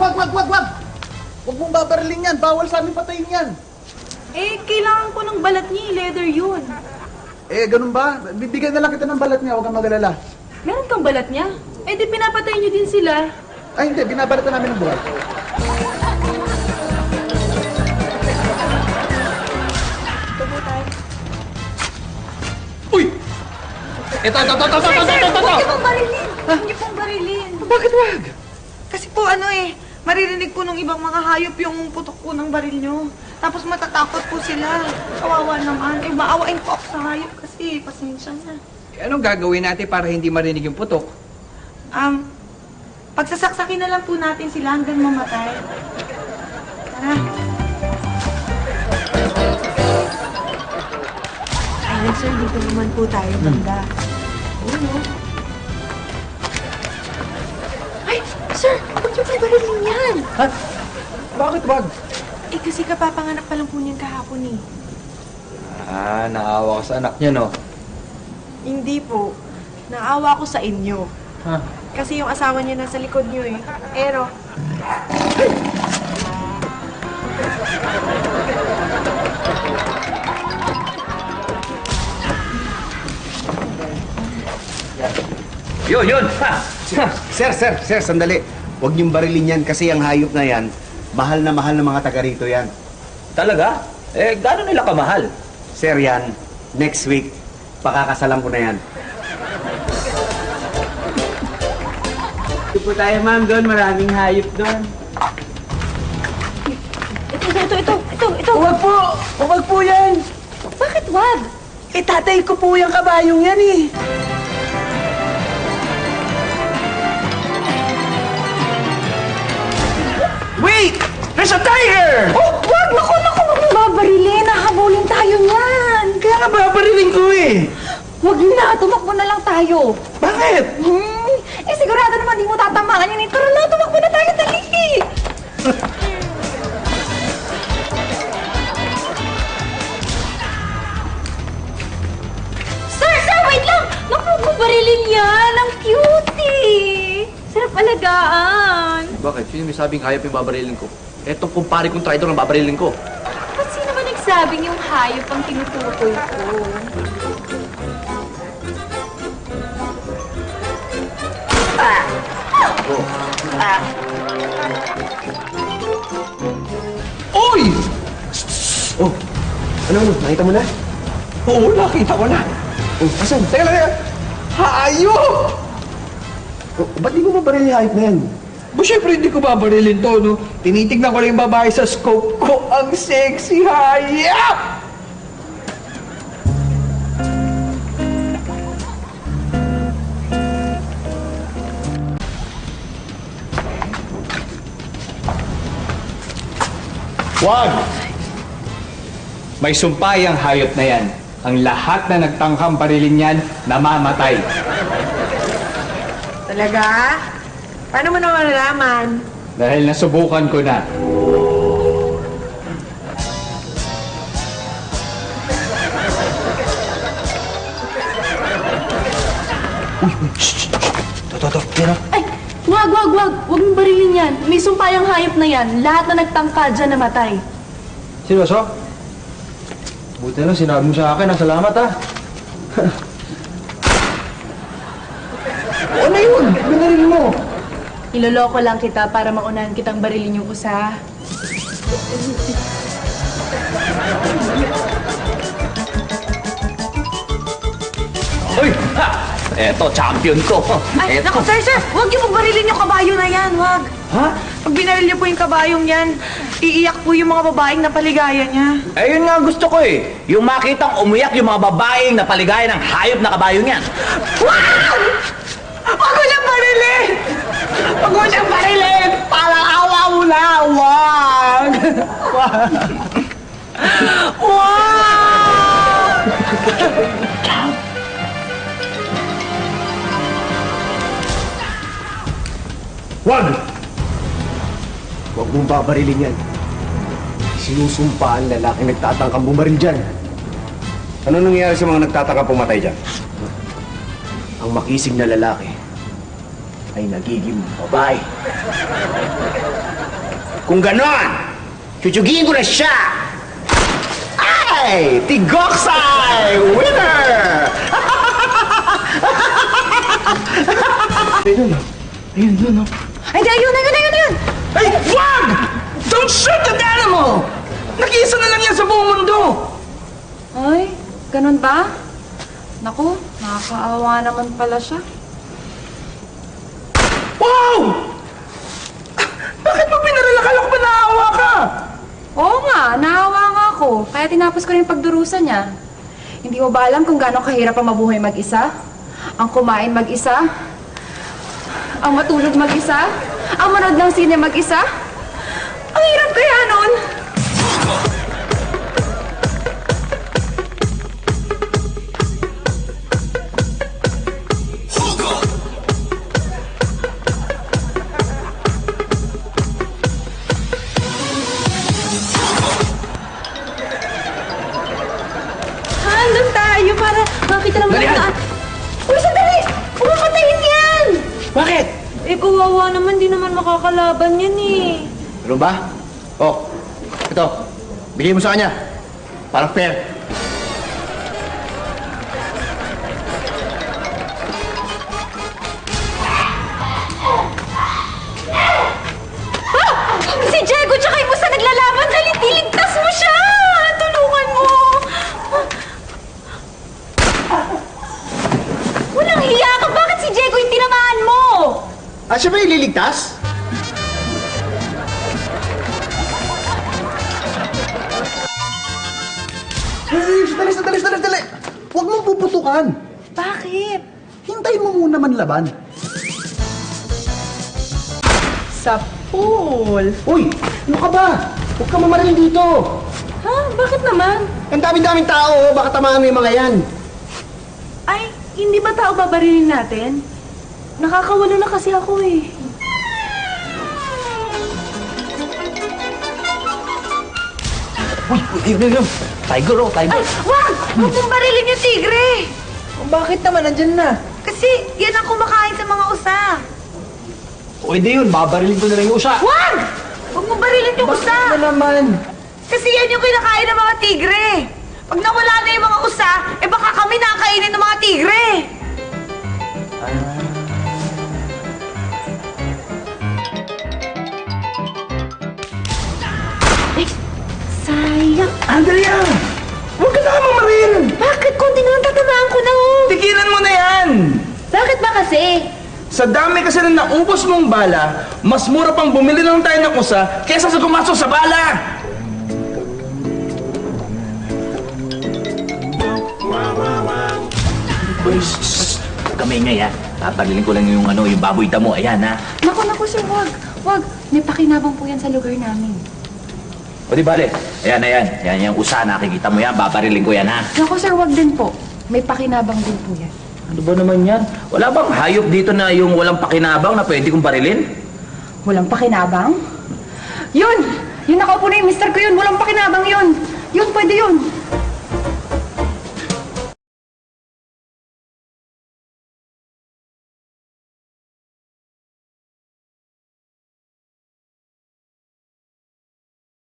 Wag! Huwag mong babarilin yan. Bawal sa amin patayin yan. Eh, kailangan ko ng balat niya. Leather yun. Eh, ganun ba? Bibigyan na lang kita ng balat niya. Huwag kang mag-alala. Meron kang balat niya? Eh, di pinapatay niyo din sila. Ay, hindi. Binabalatan namin ng buhay. Ito po tayo. Uy! Ito! Huwag niyo pong barilin! Huwag niyo pong barilin! Bakit wag? Kasi po maririnig po ng ibang mga hayop yung putok po ng baril nyo. Tapos matatakot po sila. Kawawa naman. Eh, maawain po ako sa hayop kasi pasensya na. Anong gagawin natin para hindi marinig yung putok? Pagsasaksakin na lang po natin sila hanggang mamatay. Tara. Ayan, sir. Dito naman po tayo banda. Ay, sir! Huwag niyo pong barilin yan! Ha? Bakit wag? Eh, kasi kapapanganak pa lang po niyan kahapon eh. Naawa ka sa anak niya, no? Hindi po. Naawa ko sa inyo. Ha? Kasi yung asawa niya nasa likod niyo eh. Pero, Yun! Ha! Sir, sandali. Huwag niyong barilin yan kasi ang hayop na yan, mahal na mga taga rito yan. Talaga? Eh, gano'n nila kamahal? Sir, yan, next week, pakakasalan ko na yan. Ito po tayo, ma'am, doon. Maraming hayop doon. Ito! Huwag po! Huwag po yan! Bakit wag? Eh, tatay ko po yung kabayong yan eh. Wait! There's a tiger! Oh, wag! Naku! Huwag niyo babarilin! Nahabulin tayo niyan! Kaya nga babariling ko eh. Huwag na! Tumakbo na lang tayo! Bakit? Eh, sigurado naman di mo tatamaan yun eh. Tara na! Tumakbo na tayo! Dali! Sir! Wait lang! Naku! Huwag mo barilin yan! Ang cutie! Sarap alagaan! Bakit? Sino may sabing hayop yung babarilin ko? Etong kumpare kong traitor ang babarilin ko. Ba't sino ba nagsabing yung hayop ang tinutukoy ko? Oy! Oh, ano, nakita mo na? Oo, nakita ko na. Oh, asan? Teka lang. Hayop! Oh, ba't di mo mabaril yung hayop na yan? Ba, syempre hindi ko babarilin to, no? Tinitignan ko lang yung babae sa scope ko. Ang sexy hayop! Wag! May sumpay ang hayop na yan. Ang lahat na nagtangkang barilin yan, namamatay. talaga? Paano mo naman nalaman? Dahil nasubukan ko na. Ay! Wag! Huwag mong barilin yan. May sumpayang hayop na yan. Lahat na nagtangka dyan namatay. Seryoso? Buti na lang, sinabi mo sa akin. Salamat, ha? Ano yun? Binaril mo. Iloloko lang kita para maunahan kitang barilin yung usa. Uy! Ha! Eto, champion ko. Ay, Eto. naku, sir! Huwag niyo pong barilin yung kabayo na yan, wag! Ha? Pag binaril niyo po yung kabayong yan, iiyak po yung mga babaeng napaligaya niya. Eh, yun nga ang gusto ko eh. Yung makitang umiyak yung mga babaeng napaligaya ng hayop na kabayo niyan. Wow! Huwag mo siyang barilin! Huwag mo siyang barilin! Parang awa mo na! Wag! Wag! Wag! Wag! Huwag mong babarilin yan. Sinusumpa ang lalaki nagtatangkang bumaril dyan. Ano nangyayari sa mga nagtatangkang pumatay dyan? Ang makisig na lalaki ay nagiging babae. Kung ganon, chuchugin ko na siya! Ay! Tigoksay! Winner! Ayun, yun, oh. Ay, di, ayun! Ay, wag! Don't shoot that animal! Nag-iisa na lang yan sa buong mundo! Ay, ganun ba? Naku, nakakaawa naman pala siya. Wow! Bakit mo pinarala? Kala ko ba naawa ka? Oo nga, naawa nga ako. Kaya tinapos ko rin yung pagdurusan niya. Hindi mo ba alam kung gaano kahirap ang mabuhay mag-isa? Ang kumain mag-isa? Ang matulog mag-isa? Ang manood ng sine mag-isa? Ang hirap kaya nun! Doon tayo para makita naman Dali, ang... Uy, sandali! Pumapatayin yan! Bakit? Eh, kawawa naman, di naman makakalaban yan eh. Ano ba? Oh, ito. Bigay mo sa kanya. Parang fair. Si Diego tsaka yung Musa naglalaban! Dali, iligtas mo siya! Tulungan mo! Walang hiya ka! Bakit si Diego yung tinamaan mo? Ah, siya ba ililigtas? Sandali! Huwag mong puputukan. Bakit? Hintayin mo muna manlaban. Sa pool. Uy! Ano ka ba? Huwag ka mamaril dito. Ha? Bakit naman? Ang daming-daming tao, baka tamaan mo yung mga yan. Ay, hindi ba tao babarilin natin? Nakakawalo na kasi ako eh. Yun. Tiger, oh, tiger. Ay, wag! Huwag mong barilin yung tigre! Bakit naman? Nandyan na. Kasi yan ang kumakain sa mga usa. O hindi yun, babarilin ko na lang yung usa. Wag! Huwag mong barilin yung usa! Ano naman? Kasi yan yung kinakain ng mga tigre. Pag nawala na yung mga usa, eh baka kami nakainin ng mga tigre. Sayang. Andrea! Huwag ka na mamaril! Bakit? Kunti na lang tatamaan ko na oh. Tigilan mo na yan! Bakit ba kasi? Sa dami kasi na naubos mong bala, mas mura pang bumili lang tayo ng usa kesa sa gumastos sa bala! Kamay niya yan. Paparilin ko lang yung baboy damo. Ayan, ha? Naku, sir, wag. Wag. May pakinabang po yan sa lugar namin. O di bale. Ayan, ayan. Yan yung usa. Nakikita mo yan. Paparilin ko yan, ha? Naku, sir, wag din po. May pakinabang din po yan. Ano ba naman yan? Wala bang hayop dito na yung walang pakinabang na pwede kong barilin? Walang pakinabang? Yun! Yung nakaupo na yung mister ko yun. Walang pakinabang yun. Yun, pwede yun.